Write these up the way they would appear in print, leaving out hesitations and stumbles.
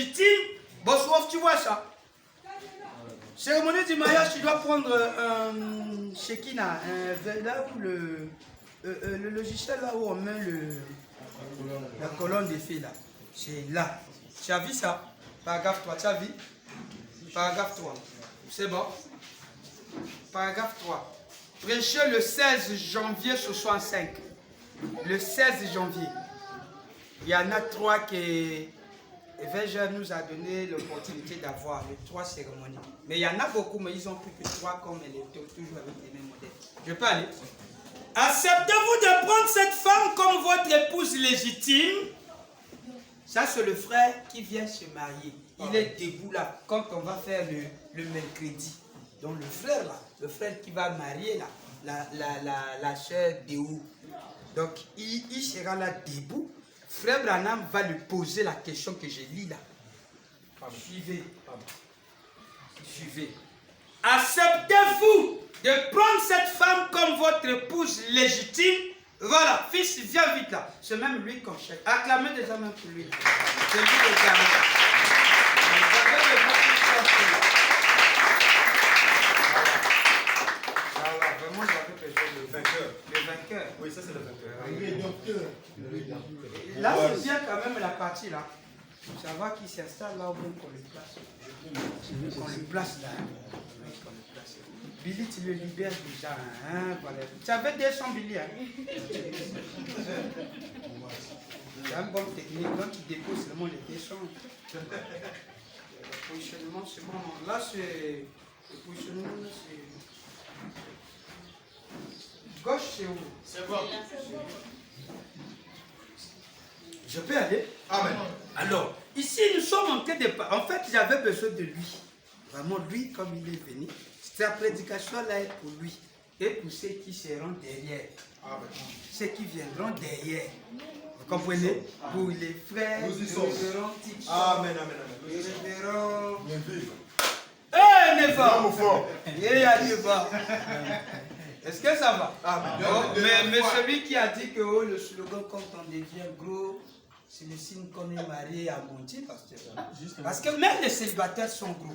légitime. Bonsoir, tu vois ça? Cérémonie du mariage, tu dois prendre un Shekina, là où le logiciel là où on met la colonne des filles là. C'est là. Tu as vu ça? Paragraphe 3, tu as vu? Paragraphe 3. C'est bon? Paragraphe 3. Prêché le 16 janvier 65. Le 16 janvier. Il y en a 3 qui... Veja nous a donné l'opportunité d'avoir les 3 cérémonies. Mais il y en a beaucoup, mais ils ont pris que 3 comme elle est toujours avec les mêmes modèles. Je peux aller. Acceptez-vous de prendre cette femme comme votre épouse légitime? Ça, c'est le frère qui vient se marier. Il est debout là, quand on va faire le mercredi. Donc le frère là, le frère qui va marier là, la sœur Déou. Donc il sera là debout. Frère Branham va lui poser la question que je lis là. Suivez. Suivez. Acceptez-vous de prendre cette femme comme votre épouse légitime? Voilà, fils, viens vite là. C'est même lui qu'on cherche. Acclamez déjà même pour lui. C'est lui le gamin. Voilà, vraiment, j'avais besoin de vainqueur. Le vainqueur. Oui, ça c'est le vainqueur. Là, c'est bien quand même la partie là. Pour savoir qui s'installe là où on le place. On le place là. Billy, tu le libères déjà. Hein, voilà. Tu avais 200 Billy. Hein? C'est un bon technique. Donc, tu déposes seulement les 200. Le positionnement, c'est bon. Là, c'est. Le positionnement, c'est. Gauche, c'est où? C'est bon. Je peux aller? Amen. Alors, ici, nous sommes en train de... En fait, j'avais besoin de lui. Vraiment, lui, comme il est venu, sa prédication là est pour lui. Et pour ceux qui seront derrière. Amen. Ceux qui viendront derrière. Vous comprenez? Pour les frères, nous y sommes. Amen, amen, amen. Les révérends... Eh, Neva! Est-ce que ça va? Amen. Mais celui qui a dit que le slogan quand on devient gros, c'est le signe qu'on est marié à mentir, pasteur. Parce que même les célibataires sont gros.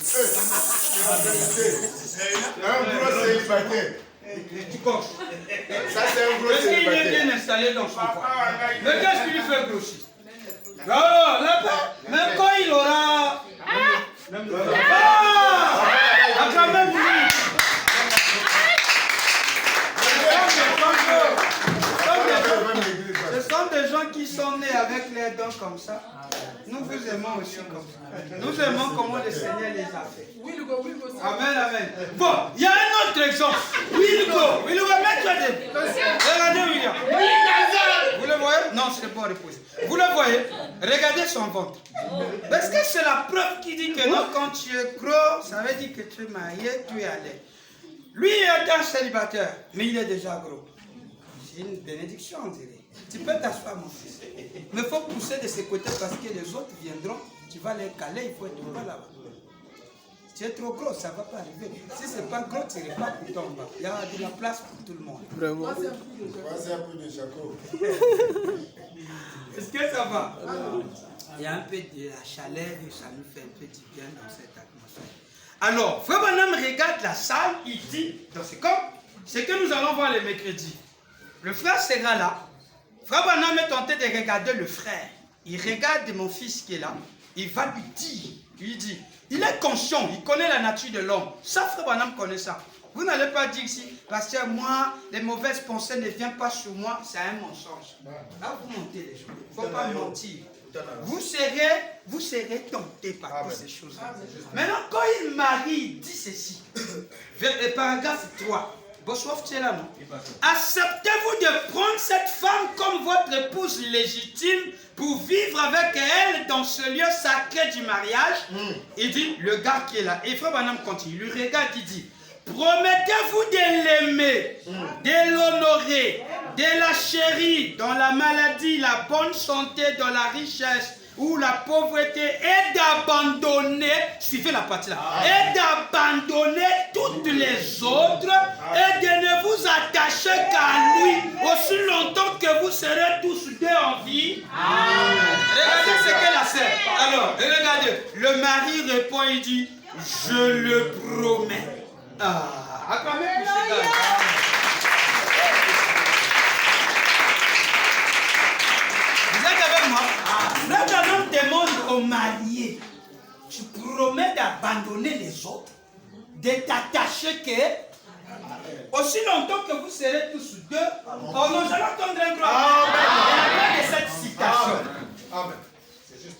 Un gros célibataire. Tu coches. Ça, c'est un gros célibataire. Est-ce qu'il est bien installé dans son coin? Mais qu'est-ce qu'il lui fait grossir? Non, là-bas, même quand il aura... quand même lui. Ce sont des gens qui sont nés avec les dents comme ça. Nous vous aimons aussi comme ça. Nous aimons comment le Seigneur les a fait. Amen, amen. Bon, il y a un autre exemple. Wilgo, mets-toi des... Regardez William. Vous le voyez? Non, c'est pas reposer. Vous le voyez? Regardez son ventre. Parce que c'est la preuve qui dit que non, quand tu es gros, ça veut dire que tu es marié, tu es à l'aise. Lui est un célibataire, mais il est déjà gros. C'est une bénédiction, on dirait. Tu peux t'asseoir, mon fils. Mais il faut pousser de ces côtés parce que les autres viendront. Tu vas les caler, il faut être là-bas. Si tu es trop gros, ça ne va pas arriver. Si ce n'est pas gros, tu n'irais pas pour ton bas. Il y a de la place pour tout le monde. Vraiment. Voici un peu de chaco. Est-ce que ça va? Il y a un peu de la chaleur et ça nous fait un peu du bien dans cette atmosphère. Alors, Frère Branham regarde la salle, il dit, dans ce comme, c'est que nous allons voir le mercredi. Le frère sera là. Frère Branham est tenté de regarder le frère. Il regarde mon fils qui est là. Il va lui dire, il dit, il est conscient, il connaît la nature de l'homme. Ça, Frère Branham connaît ça. Vous n'allez pas dire ici, parce que moi, les mauvaises pensées ne viennent pas sur moi, c'est un mensonge. Là, vous mentez les gens. Il ne faut pas mentir. Vous serez tenté par toutes ces choses. Maintenant, quand il marie, il dit ceci. Paragraphe 3. Bonsoir, tu es là, non? Acceptez-vous de prendre cette femme comme votre épouse légitime pour vivre avec elle dans ce lieu sacré du mariage? Il dit, le gars qui est là, et Frère Branham continue, il lui regarde, il dit, promettez-vous de l'aimer, de l'honorer, de la chérir dans la maladie, la bonne santé, dans la richesse ou la pauvreté, et d'abandonner, suivez la partie là, et d'abandonner toutes les autres, et de ne vous attacher qu'à lui aussi longtemps que vous serez tous deux en vie. Regardez ce qu'elle a fait. Alors, regardez, le mari répond, il dit, je le promets. Acclamez pour ce gars. Vous êtes avec moi? Là, quand on demande au marié, tu promets d'abandonner les autres, de t'attacher que, aussi longtemps que vous serez tous deux, nous allons entendre un grand amen de cette citation. Amen. C'est juste.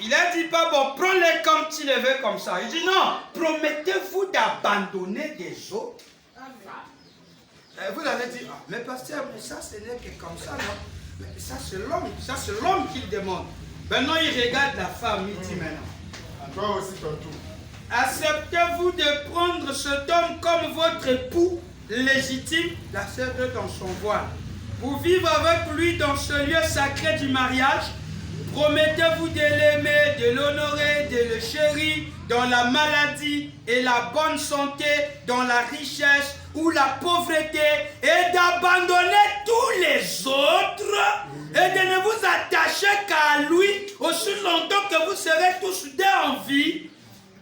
Il a dit pas bon, prends-les comme tu les veux comme ça. Il dit non, promettez-vous d'abandonner des autres. Vous allez dire, mais pasteur, mais ça ce n'est que comme ça, non? Mais ça c'est l'homme qui le demande. Maintenant il regarde la femme, il dit maintenant. Toi aussi ton tour. Acceptez-vous de prendre cet homme comme votre époux légitime, la sœur dans son voile, pour vivre avec lui dans ce lieu sacré du mariage? Promettez-vous de l'aimer, de l'honorer, de le chérir dans la maladie et la bonne santé, dans la richesse ou la pauvreté, et d'abandonner tous les autres et de ne vous attacher qu'à lui aussi longtemps que vous serez tous deux en vie?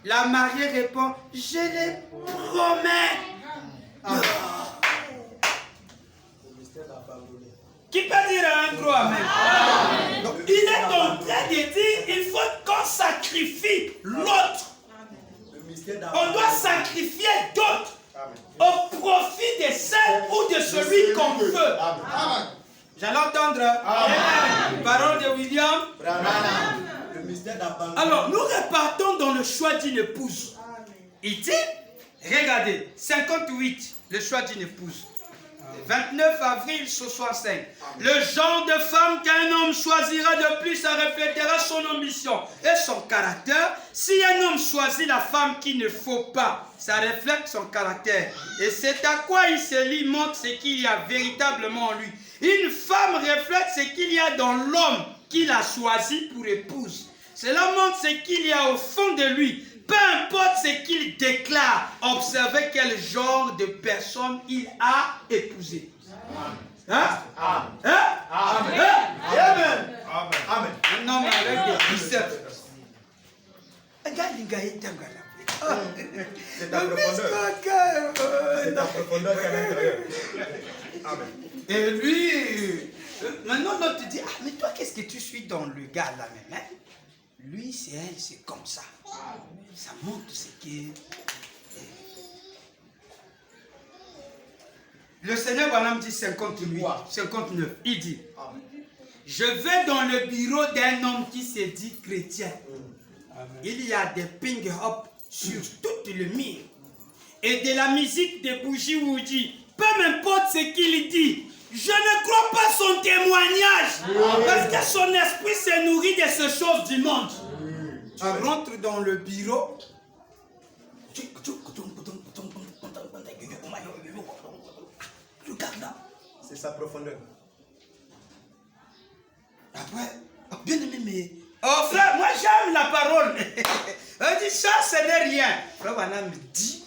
La mariée répond, je le promets. Qui peut dire un gros amen? Donc, il est en train de dire, il faut qu'on sacrifie l'autre. On doit sacrifier d'autres au profit de celle ou de celui qu'on veut. J'allais entendre. Parole de William. Alors, nous repartons dans le choix d'une épouse. Il dit, regardez, 58, le choix d'une épouse. 29 avril 65. Le genre de femme qu'un homme choisira de plus, ça reflètera son ambition et son caractère. Si un homme choisit la femme qu'il ne faut pas, ça reflète son caractère. Et c'est à quoi il se lie, montre ce qu'il y a véritablement en lui. Une femme reflète ce qu'il y a dans l'homme qu'il a choisi pour épouse. Cela montre ce qu'il y a au fond de lui. Peu importe ce qu'il déclare, observez quel genre de personne il a épousé. Hein? Hein? Amen. Amen. Amen. Un homme avec des biceps. Regarde les gars, il t'aime. C'est ta profondeur. C'est ta profondeur qu'à l'intérieur. Amen. Et lui, maintenant l'autre dit, mais toi qu'est-ce que tu suis dans le gars là même? Hein? Lui, c'est elle, c'est comme ça. Ça montre ce qui est. Le Seigneur Bonhomme dit 58, 59. Il dit, je vais dans le bureau d'un homme qui se dit chrétien. Il y a des ping-up sur tout le mur. Et de la musique des bougies woody. Peu m'importe ce qu'il dit. Je ne crois pas son témoignage. Parce que son esprit se nourrit de ces choses du monde. Tu rentres dans le bureau. Regarde là. C'est sa profondeur. Après, bien aimé, mais. Oh frère, moi j'aime la parole. On dit ça, ce n'est rien. Frère Wanam me dit.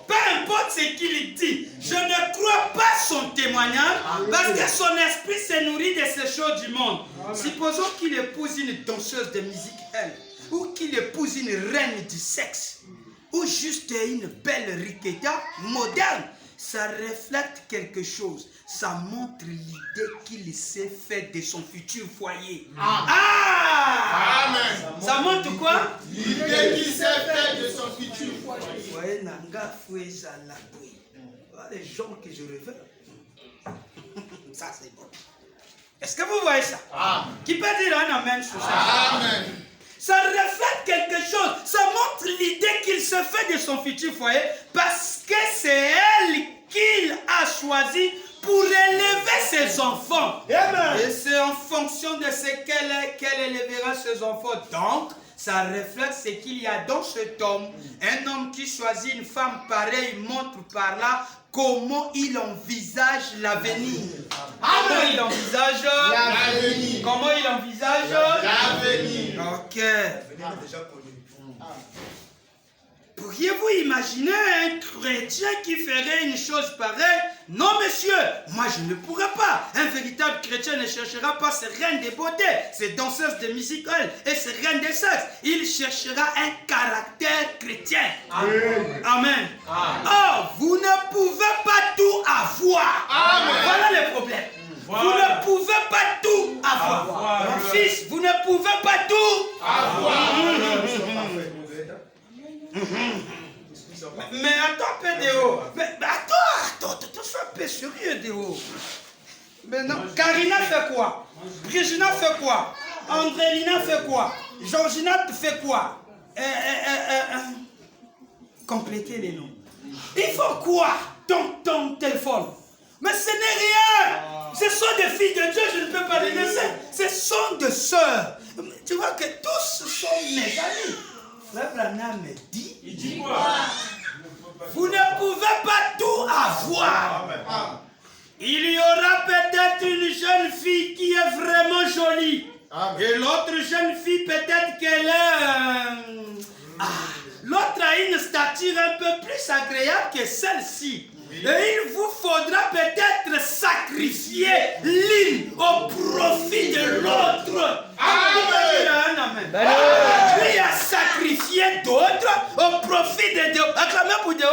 Peu importe ce qu'il dit, je ne crois pas son témoignage parce que son esprit se nourrit de ces choses du monde. Supposons qu'il épouse une danseuse de musique, elle, ou qu'il épouse une reine du sexe, ou juste une belle riqueta moderne. Ça reflète quelque chose. Ça montre l'idée qu'il s'est fait de son futur foyer. Amen. Ça montre quoi? L'idée qu'il s'est fait de son futur foyer. Voyez, Nanga Foueza Laboui. Voilà les gens que je révèle. Ça, c'est bon. Est-ce que vous voyez ça? Qui peut dire un amen sur ça? Amen. Ça reflète quelque chose. Ça montre l'idée qu'il se fait de son futur foyer parce que c'est elle qu'il a choisi pour élever ses enfants. Amen. Et c'est en fonction de ce qu'elle élèvera ses enfants. Donc, ça reflète ce qu'il y a dans cet homme. Un homme qui choisit une femme pareille montre par là comment il envisage l'avenir. Comment il envisage l'avenir. Comment il envisage l'avenir. Ok. Pourriez-vous imaginer un chrétien qui ferait une chose pareille Non, monsieur, moi je ne pourrais pas. Un véritable chrétien ne cherchera pas ces reines de beauté, ces danseuses de musique et ces reines de sexe. Il cherchera un caractère chrétien. Amen. Amen. Oh, vous ne pouvez pas tout avoir. Amen. Voilà le problème. Voilà. Vous ne pouvez pas tout avoir. Mon fils, vous ne pouvez pas tout avoir. Mais attends, Pédéo. Mais attends, sois un peu sérieux, Déo. Mais non, Karina fait quoi? Brigina fait quoi? Andrélina fait quoi? Georgina fait quoi? Complétez les noms. Il faut quoi? Ton téléphone. Mais ce n'est rien. Ce sont des filles de Dieu, je ne peux pas les laisser. Ce sont des sœurs. Tu vois que tous sont mes amis. Frère Branham me dit, il dit quoi? Vous ne pouvez pas tout avoir. Il y aura peut-être une jeune fille qui est vraiment jolie. Et l'autre jeune fille, peut-être qu'elle est... l'autre a une stature un peu plus agréable que celle-ci. Et il vous faudra peut-être sacrifier l'une au profit de l'autre. Amen. Lui a sacrifié d'autres au profit de Dieu. Acclamez pour Dieu.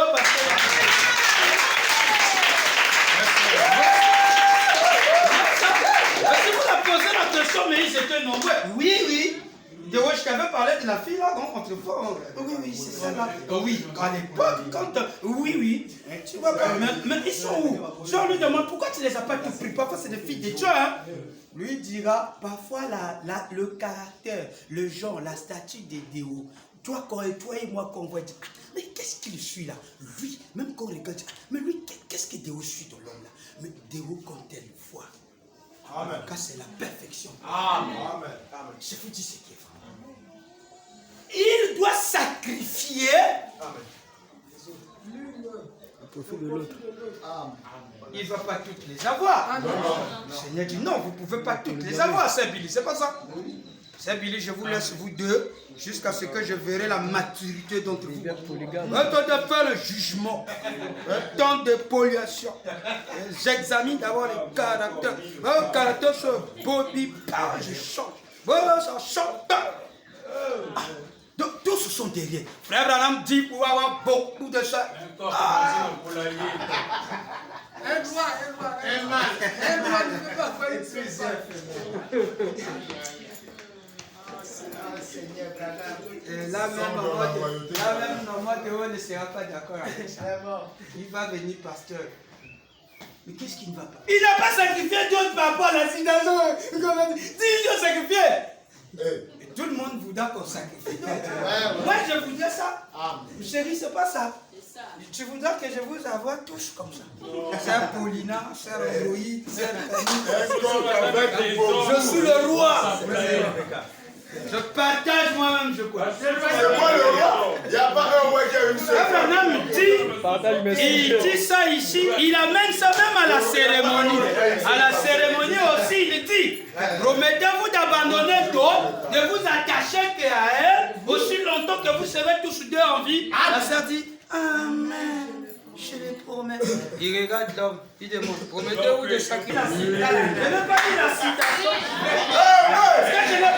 Si vous la posez la question, mais ils étaient nombreux. Oui. Je t'avais parlé de la fille là, donc autrefois. Oui, c'est ça là. Oui, à l'époque, quand. Oui. Tu vois pas. Mais ils sont où? Je lui demande pourquoi tu les as pas tous pris. Parfois, c'est des filles de Dieu, hein. Lui dira parfois le caractère, le genre, la statue des déos. Toi et moi, qu'on voit dire, mais qu'est-ce qu'il suit là? Lui, même quand on regarde, mais lui, qu'est-ce que Déo suit dans l'homme là? Mais Déo, quand elle voit, car c'est la perfection. Amen. Je vous dis ce qui est vrai. Il doit sacrifier au profit de l'autre. Il ne va pas toutes les avoir. Le Seigneur dit non, vous ne pouvez pas toutes les avoir, c'est Billy, c'est pas ça. C'est Billy, je vous laisse vous deux jusqu'à ce que je verrai la maturité d'entre vous. Un temps de faire le jugement, un temps de pollution. J'examine d'abord les caractères. Un caractère sur Bobby, je change. Voilà, ça change. Donc, tous sont derrière. Frère Branham dit pour avoir beaucoup de ça. Et là même, normalement, Théo ne sera pas d'accord avec ça. Il va venir pasteur. Mais qu'est-ce qu'il ne va pas? Il n'a pas sacrifié d'autres par rapport à la situation. Si Dieu sacrifié. Tout le monde voudra qu'on sacrifie. Moi, je voudrais ça. Chérie, c'est pas ça. Tu voudras que je vous envoie tous comme ça. Sœur Paulina, sœur Eloïde, sœur Camille. Je suis le roi. Je partage moi-même, je crois. C'est quoi le roi? Il n'y a pas un roi qui a une seule. Il dit ça ici, il amène ça même à la cérémonie. À la cérémonie aussi, il dit, promettez-vous d'abandonner d'autres, de vous attacher qu'à elle, aussi longtemps que vous serez tous deux en vie. La sœur dit, Amen. Je les promets. Il regarde l'homme, il demande, promettez-vous de sacrifier. Je n'ai pas dit la citation.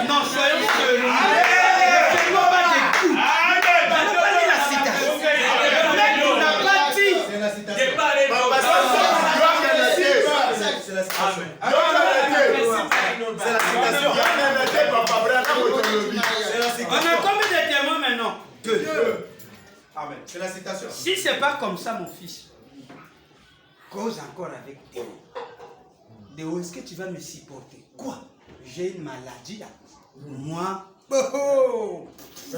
Non, soyons sérieux. Je ne vois pas des coups. Je n'ai pas dit la citation. Le mec qui n'a pas dit. C'est la citation. On a combien de témoins maintenant? Deux. Amen. C'est la citation. Si c'est pas comme ça, mon fils, cause encore avec Déo. Déo, est-ce que tu vas me supporter? Quoi? J'ai une maladie là. Moi, non, je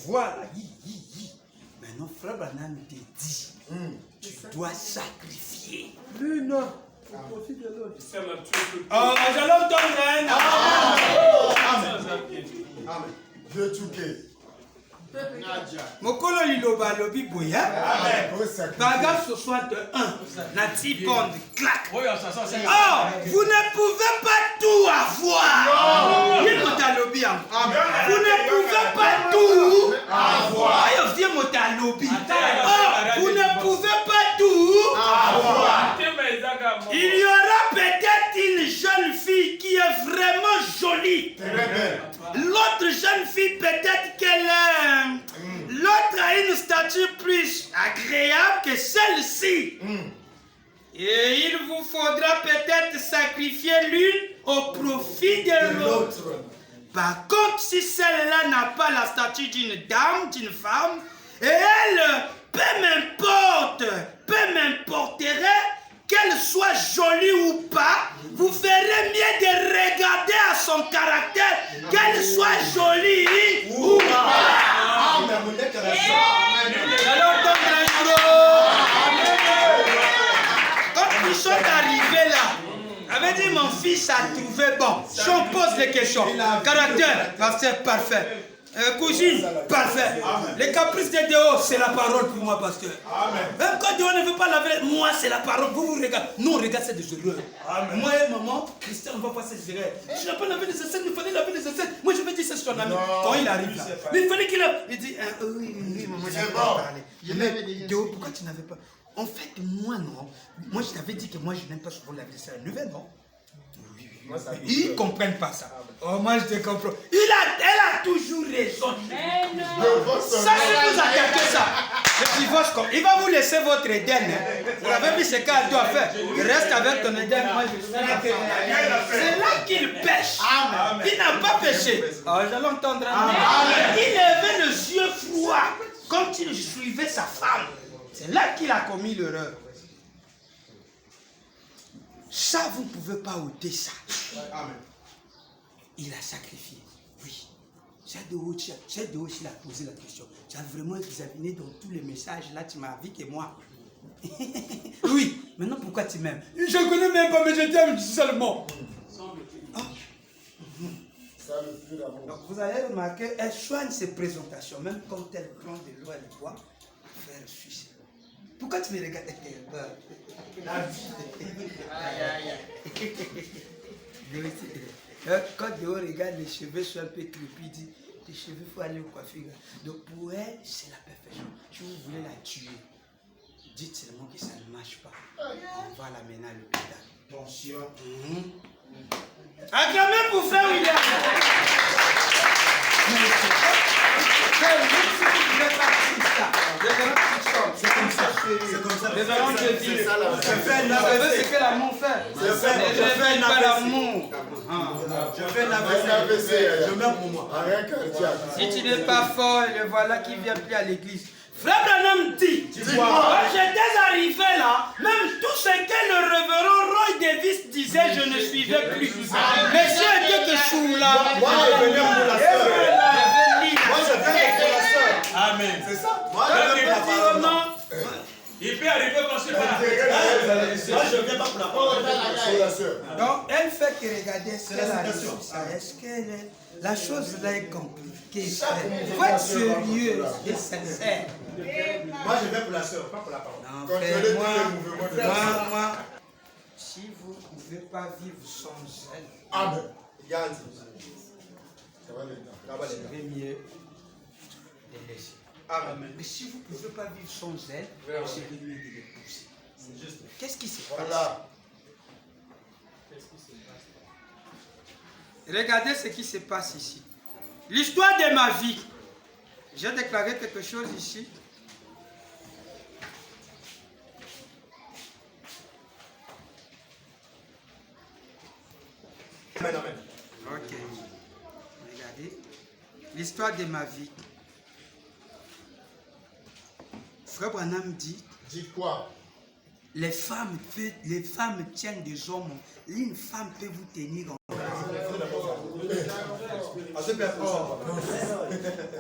vois là. Maintenant, frère Branham te dit, tu dois sacrifier. Lui, non. Au profit de l'autre. Oh, je l'entends. Amen. Dieu tout est. Mokolo liloba lobi boya. Paragraphe 61. Nati bond clac. Oh, vous ne pouvez pas tout avoir. Vous ne pouvez pas tout avoir. Oh, vous ne pouvez pas tout Il y aura peut-être une jeune fille qui est vraiment jolie. L'autre jeune fille, peut-être qu'elle est... L'autre a une stature plus agréable que celle-ci. Et il vous faudra peut-être sacrifier l'une au profit de l'autre. Par contre, si celle-là n'a pas la stature d'une dame, d'une femme, et elle, peu m'importerait qu'elle soit jolie ou pas, vous ferez mieux de regarder à son caractère, qu'elle soit jolie ou pas. Quand ils sont arrivés là, avait dit mon fils a trouvé bon. Si on pose les questions, caractère, pasteur, parfait. Cousine, parfait. Les caprices de Déo, c'est la parole pour moi, pasteur. Même quand Déo ne veut pas laver, moi c'est la parole. Vous regardez. Nous on regarde c'est des erreurs. Moi et maman, Christian, on va voir ces erreurs. Je n'ai pas lavé les aisselles, il fallait laver les aisselles. Moi je vais dire c'est son ami. Quand il arrive là, mais il fallait qu'il a. Il dit, oui, maman, je vais pas parler. Déo, pourquoi tu n'avais pas. En fait, moi non. Moi je t'avais dit que moi je n'aime pas souvent laver les aisselles. Nouvelle, non? Ils ne comprennent pas ça. Oh, moi je te comprends. Elle a toujours raison. Ça, si vous attaquez ça, le divorce, il va vous laisser votre Éden. Vous avez vu ce qu'elle doit faire. Reste avec ton Éden. Moi, je suis là. C'est là qu'il pêche. Il n'a pas péché. Oh, je l'entendre. Il avait les yeux froids quand il suivait sa femme. C'est là qu'il a commis l'erreur. Ça, vous ne pouvez pas ôter ça. Amen. Il a sacrifié. Oui. C'est de haut, il a posé la question. Tu as vraiment examiné dans tous les messages. Là, tu m'as vu que moi. Oui. Maintenant, pourquoi tu m'aimes? Je ne connais même pas, mais je t'aime seulement. Oh. Donc, vous allez remarquer, elle soigne ses présentations. Même quand elle prend de l'eau, elle boit. Elle suce. Pourquoi tu me regardes? Quand Déo regarde les cheveux sont un peu crépus, il dit tes cheveux, il faut aller au coiffeur. Donc pour elle, c'est la perfection. Si vous voulez la tuer, dites seulement que ça ne marche pas. On va l'amener à l'hôpital. Attention. Acclamez pour frère William. C'est comme ça. C'est comme ça. Je fais ce que l'amour fait. Je fais pas l'amour. Je fais la AVC. Je meurs pour moi. Si tu n'es pas fort, le voilà qui vient plus à l'église. Frère Branham dit, quand j'étais arrivé là, même tout ce que le révérend Roy Davis disait, je ne suivais plus. Mais si était que je suis là, moi je venais pour la soeur. Moi je venais pour la soeur. Amen. C'est ça. Moi je viens pour la soeur. Il peut arriver comme ça. Moi je viens pas pour la soeur. Donc elle fait que regarder ce qu'elle a reçu. Est-ce que la chose là est compliquée? Il faut être sérieux et sincère. Moi je viens pour la soeur, pas pour la parole. Non, moi, si vous ne pouvez pas vivre sans elle, c'est mieux de laisser. Amen. Mais si vous ne pouvez pas vivre sans elle, c'est mieux de les pousser. Qu'est-ce qui se passe? Regardez ce qui se passe ici. L'histoire de ma vie. J'ai déclaré quelque chose ici. Amen, amen. Ok. Regardez. L'histoire de ma vie. Frère Branham dit. Dis quoi? Les femmes tiennent des hommes. Une femme peut vous tenir en.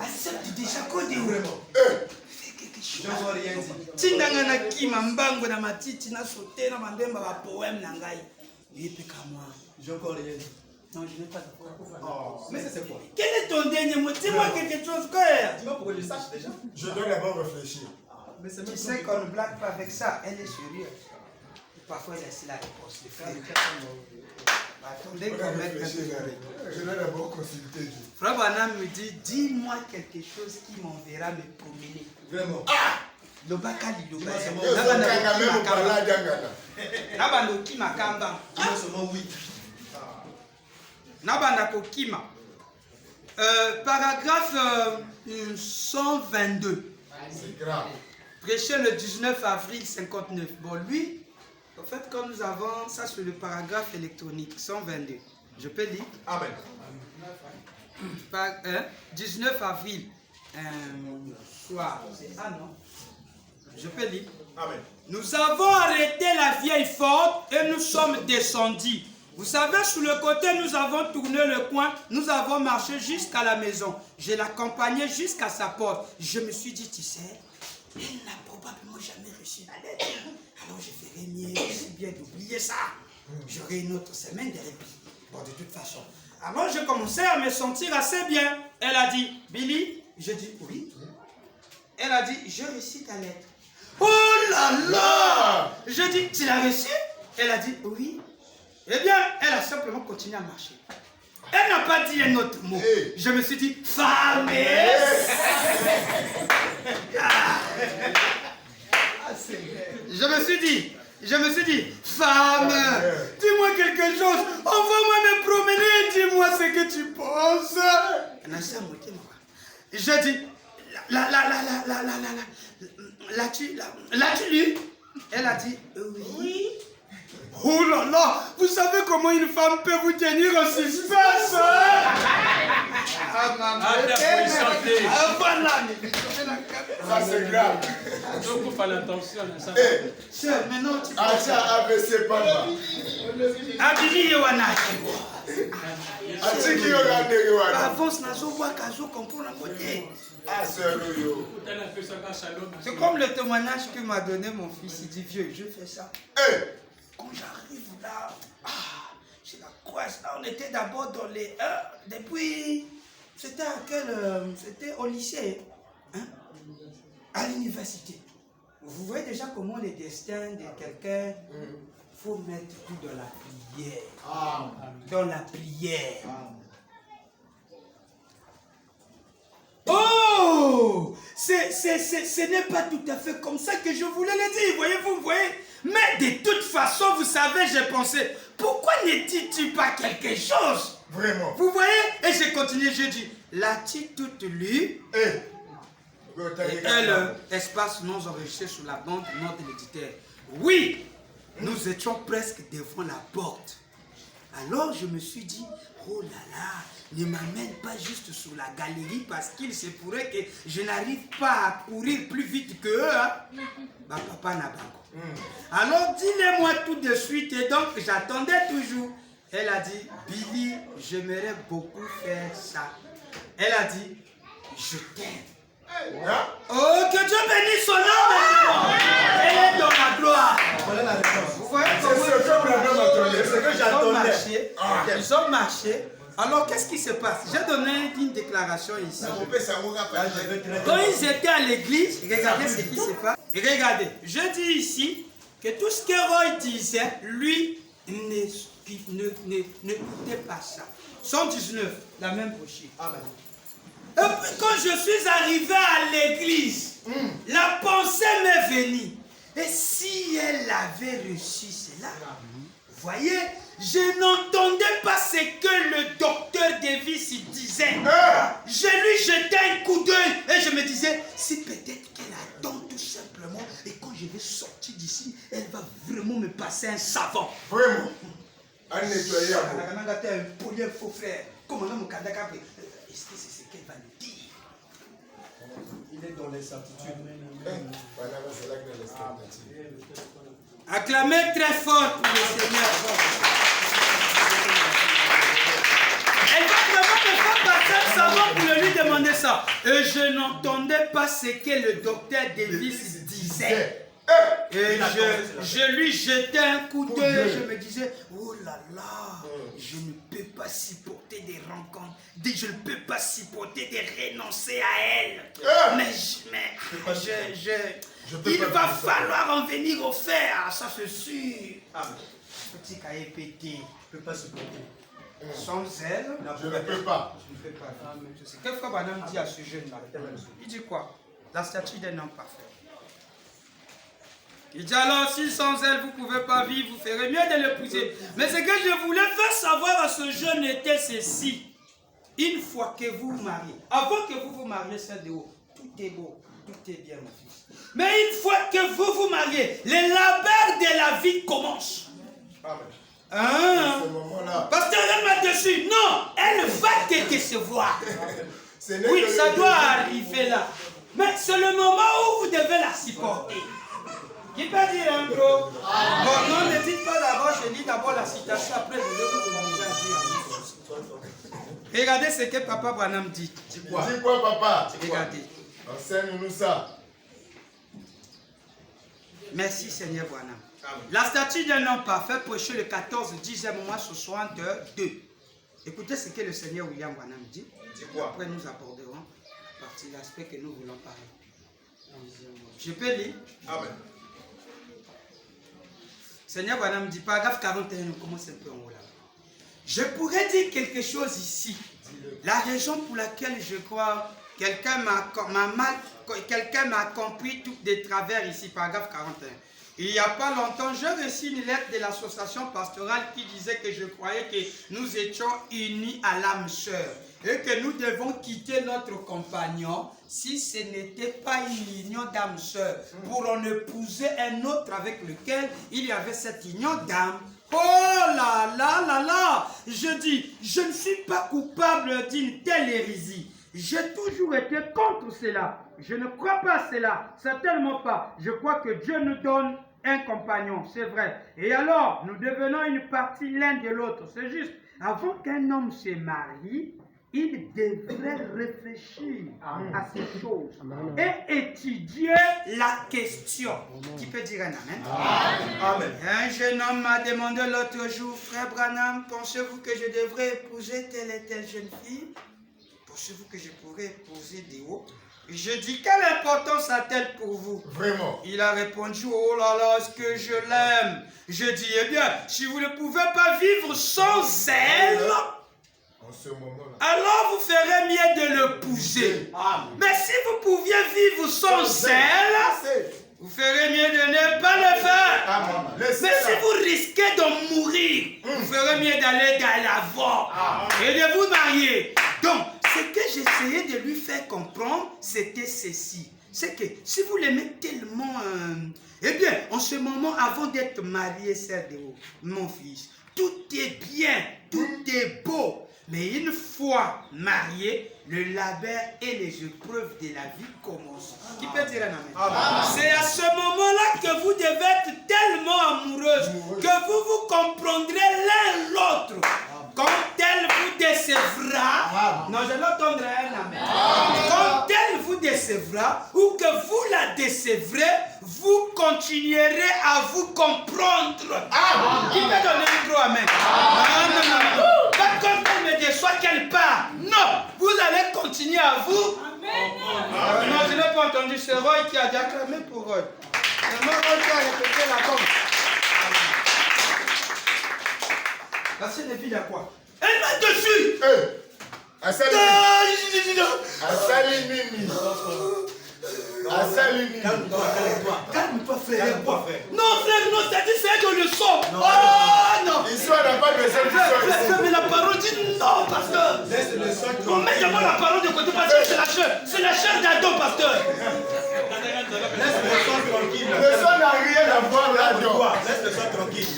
Accepte déjà quoi de vraiment. Fais quelque chose. Je n'ai rien dit. Tindangana kima mbango na matiti na sauté na mandemba ba poème na ngai. Yépe moi. J'ai encore rien dit. Non, je n'ai pas d'accord. Mais ça c'est quoi? Quel est ton dernier mot? Dis-moi quelque chose quoi. Dis-moi pour que je sache déjà. Je dois d'abord réfléchir. Mais tu sais qu'on ne blague pas avec ça. Elle est sérieuse. Parfois elle laisse la réponse. Les frères. Attendez qu'on mette un peu. Je dois d'abord consulter Dieu. Frère Branham me dit, dis-moi quelque chose qui m'enverra me promener. Vraiment. Lobakali, Lobakali. Nabanoki Makamba. Nabanako Kima. Paragraphe 122. C'est grave. Prêché le 19 avril 59. Bon, lui, en fait, comme nous avons ça sur le paragraphe électronique 122, je peux lire. Amen. 19 avril, soir. Ah non, je peux lire. Amen. Nous avons arrêté la vieille forte et nous sommes descendus. Vous savez, sur le côté, nous avons tourné le coin, nous avons marché jusqu'à la maison. Je l'accompagnais jusqu'à sa porte. Je me suis dit, tu sais, elle n'a probablement jamais reçu la lettre. Alors je ferais mieux, aussi bien d'oublier ça. J'aurai une autre semaine de répit. Bon, de toute façon. Alors je commençais à me sentir assez bien. Elle a dit, Billy, je dis oui. Elle a dit, je reçu ta lettre. Oh là là! Je dis, tu l'as reçu? Elle a dit, oui. Eh bien, elle a simplement continué à marcher. Elle n'a pas dit un autre mot. Hey. Je me suis dit, femme. Je me suis dit, femme, dis-moi quelque chose. Envoie-moi me promener, dis-moi ce que tu penses. Je dis, l'as-tu lu? Elle a dit, oui. Oh là là, vous savez comment une femme peut vous tenir en suspense? Ça c'est grave. Donc il faut faire attention à ça. Maintenant tu Acha ABC papa. Abili Yowanaki. Atiki Yowanaki Yowanaki. Avance nazo wa kazo comprendre côté. Ah sœur yo. C'est comme le témoignage que m'a donné mon fils. Il dit vieux, je fais ça. Quand j'arrive là, je la croise là, on était d'abord dans les depuis, c'était à quel, c'était au lycée, hein, à l'université. Vous voyez déjà comment le destin de quelqu'un, faut mettre tout dans la prière, dans la prière. Oh, ce n'est pas tout à fait comme ça que je voulais le dire, voyez-vous, vous voyez. Mais de toute façon, vous savez, j'ai pensé, pourquoi ne dis-tu pas quelque chose? Vraiment. Vous voyez? Et j'ai continué, j'ai dit, l'as-tu toute lue? Et elle, espace non enregistré sur la bande, nom de l'éditeur. Oui, nous étions presque devant la porte. Alors je me suis dit, oh là là, ne m'amène pas juste sur la galerie parce qu'il se pourrait que je n'arrive pas à courir plus vite que eux. Hein? Bah, papa n'a pas encore. Alors dis-le-moi tout de suite et donc j'attendais toujours. Elle a dit, Billy, j'aimerais beaucoup faire ça. Elle a dit, je t'aime. Oh, que Dieu bénisse son âme. Elle est dans la gloire. Voilà la réponse. Vous voyez c'est ce que j'attendais. Ils ont marché. Alors, qu'est-ce qui se passe? J'ai donné une déclaration ici. Quand ils étaient à l'église, regardez ce qui se passe. Regardez, je dis ici que tout ce que Roy disait, lui, n'écoutait pas ça. 119, la même brochure. Amen. Et puis quand je suis arrivé à l'église, la pensée m'est venue. Et si elle avait reçu cela, vous voyez, je n'entendais pas ce que le docteur Davis disait. Je lui jetais un coup d'œil et je me disais, si peut-être qu'elle attend tout simplement et quand je vais sortir d'ici, elle va vraiment me passer un savon. Vraiment. Un nettoyeur. Un polier faux frère. Comment on a est-ce que c'est ce qu'elle va nous dire? Il est dans les certitudes. Acclamez très fort pour le Seigneur. Elle va vraiment me faire passer un savon pour lui demander ça. Et je n'entendais pas ce que le docteur Davis disait. Et je lui jetais un coup d'œil. Je me disais, oh là là, je ne peux pas supporter des rencontres. Je ne peux pas supporter de renoncer à elle. Il va falloir en venir au fer, ça c'est sûr. Petit cahier pété. Je ne peux pas supporter. Sans elle, je ne peux pas. Je ne peux pas. Qu'est-ce que Madame dit à ce jeune-là? Il dit quoi? La statue d'un homme parfait. Il dit alors, si sans elle, vous ne pouvez pas vivre, vous ferez mieux de l'épouser. Mais ce que je voulais faire savoir à ce jeune était ceci. Une fois que vous vous mariez, avant que vous vous mariez, c'est de haut, tout est beau, tout est bien, mon fils. Mais une fois que vous vous mariez, les labeurs de la vie commencent. Hein? Pasteur, elle m'a déçu. Non, elle va te décevoir. Oui, ça doit arriver là. Mais c'est le moment où vous devez la supporter. Qui peut dire un gros? Bon, non, ne dites pas d'abord, je lis d'abord la citation, après je vais vous commencer à dire. Regardez ce que Papa Branham dit. Dis quoi, papa? Regardez. Enseigne-nous ça. Merci Seigneur Branham. La statue d'un homme parfait, prêché le 14 10e mois 62. Écoutez ce que le Seigneur William Branham dit. Après nous aborderons la partie de l'aspect que nous voulons parler. Je peux lire? Amen. Seigneur Branham dit, paragraphe 41, on commence un peu en haut là. Je pourrais dire quelque chose ici. La raison pour laquelle je crois, quelqu'un m'a compris tout des travers ici, paragraphe 41. Il n'y a pas longtemps, j'ai reçu une lettre de l'association pastorale qui disait que je croyais que nous étions unis à l'âme sœur et que nous devons quitter notre compagnon si ce n'était pas une union d'âme sœur pour en épouser un autre avec lequel il y avait cette union d'âme. Oh là là là là! Je dis, je ne suis pas coupable d'une telle hérésie. J'ai toujours été contre cela. Je ne crois pas à cela. Certainement pas. Je crois que Dieu nous donne un compagnon, c'est vrai. Et alors, nous devenons une partie l'un de l'autre. C'est juste. Avant qu'un homme se marie, il devrait réfléchir à ces choses et étudier la question. Qui peut dire un amen? Amen. Un jeune homme m'a demandé l'autre jour, frère Branham, pensez-vous que je devrais épouser telle et telle jeune fille? Pensez-vous que je pourrais épouser des hauts? Je dis, quelle importance a-t-elle pour vous? Vraiment? Il a répondu, oh là là, est-ce que je l'aime? Je dis, eh bien, si vous ne pouvez pas vivre sans elle, en ce moment-là, alors vous ferez mieux de l'épouser. Mais si vous pouviez vivre sans elle, vous ferez mieux de ne pas le faire. Mais si vous risquez de mourir, vous ferez mieux d'aller dans l'avant et de vous marier. Donc, ce que j'essayais de lui faire comprendre, c'était ceci. C'est que si vous l'aimez tellement, eh bien, en ce moment, avant d'être marié, mon fils, tout est bien, tout est beau. Mais une fois marié, le labeur et les épreuves de la vie commencent. Qui peut dire un amen? C'est à ce moment-là que vous devez être tellement amoureuse que vous vous comprendrez l'un l'autre. Quand elle vous décevra, non, je l'entendrai un amen. Quand elle vous décevra ou que vous la décevrez, vous continuerez à vous comprendre. Qui peut donner un gros amen? Non. Pas quand elle me déçoit qu'elle part. Non, vous allez continuer à vous. Non, je n'ai pas entendu. C'est Roy qui a acclamé pour Roy. C'est moi qui a répété la bombe. La scène est vide à quoi? Elle m'a dessus. Calme-toi, frère. Non, frère, non, c'est de leçon. Oh, non. L'histoire n'a pas besoin de Frère, mais la parole dit non, pasteur. On met d'abord la parole de côté parce que c'est la chair d'Adam, pasteur. Laisse le son tranquille. Le son n'a rien à voir là-dedans. Laisse le son tranquille.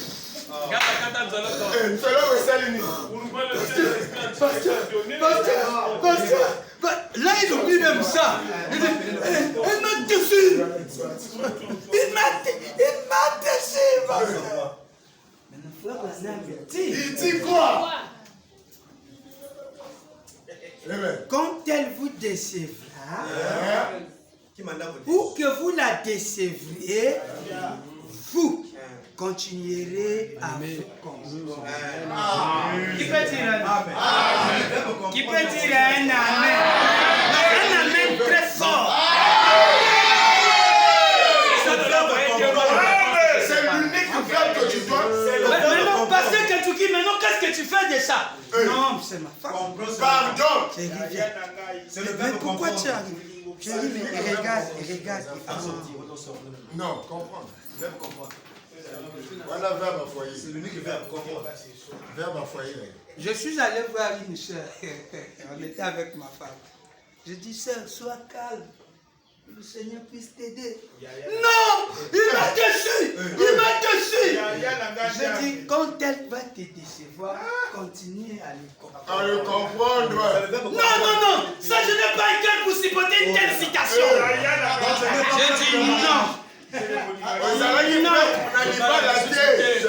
Là, il oublie même ça. Elle m'a déçu. Il m'a déçu. Il dit quoi? Quand elle vous décevra, ou que vous la décevriez, vous continuerez à vous comprendre. Qui peut dire un amen? Qui peut dire un amen? Un amen très fort. C'est l'unique femme que tu dois. Maintenant, pasteur Kentucky, maintenant qu'est-ce que tu fais de ça? Non, c'est ma femme. Pardon. Mais pourquoi tu arrives? Je dis, mais regarde. Non, comprends. Verbe comprendre. Voilà, verbe à foyer. C'est l'unique verbe comprendre. Verbe à foyer. Je suis allé voir une soeur. On était avec ma femme. Je dis, sœur, sois calme. Le Seigneur puisse t'aider. Non! Il m'a déçu! Il m'a déçu! Je dis, quand elle va te décevoir, continue à le comprendre. À le comprendre. Non! Ça, je n'ai pas un cœur pour supporter une telle citation. Je dis non. Vous avez dit non, on n'a pas la tête.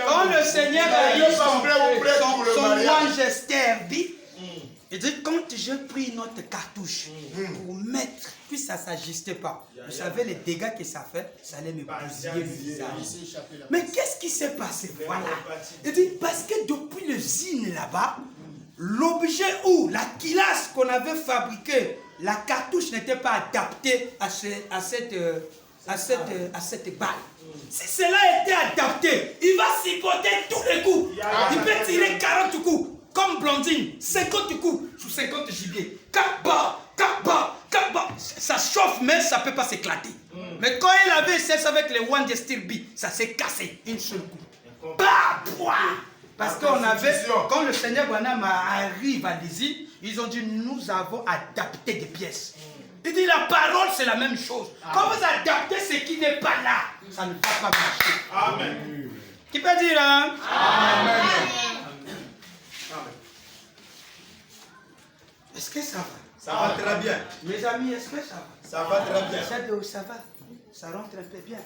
Quand le Seigneur a eu son roi Esther dit, il dit, quand je pris notre cartouche pour mettre, puis ça ne s'ajustait pas. Vous savez les dégâts que ça fait, ça allait me bousiller le visage. Mais qu'est-ce qui s'est passé? Voilà. Il dit, parce que depuis le zine là-bas, l'objet ou la kilasse qu'on avait fabriqué, la cartouche n'était pas adaptée à cette balle. Si cela était adapté, il va supporter tous les coups. Il peut tirer 40 coups. Comme Blondine, 50 coups sous 50 gibiers. Kaba. Ça chauffe, mais ça ne peut pas s'éclater. Mais quand il avait essayé avec les One de Stirby, ça s'est cassé une seule coup. Parce qu'on avait, quand le Seigneur Branham arrive à l'usine, ils ont dit, nous avons adapté des pièces. Il dit, la parole, c'est la même chose. Quand vous adaptez ce qui n'est pas là, ça ne va pas marcher. Amen. Qui peut dire, hein? Amen. Est-ce que ça va? Ça va très bien. Mes amis, est-ce que ça va? Ça va très bien. Ça va. Ça rentre un peu bien.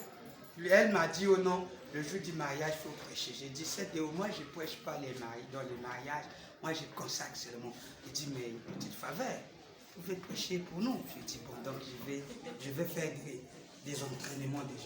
Elle m'a dit, oh non, le jour du mariage, il faut prêcher. J'ai dit, c'est moi, je ne prêche pas dans les mariages. Moi, je consacre seulement. Il dit, mais une petite faveur, vous pouvez prêcher pour nous. Je dis, bon, donc je vais faire des entraînements des gens.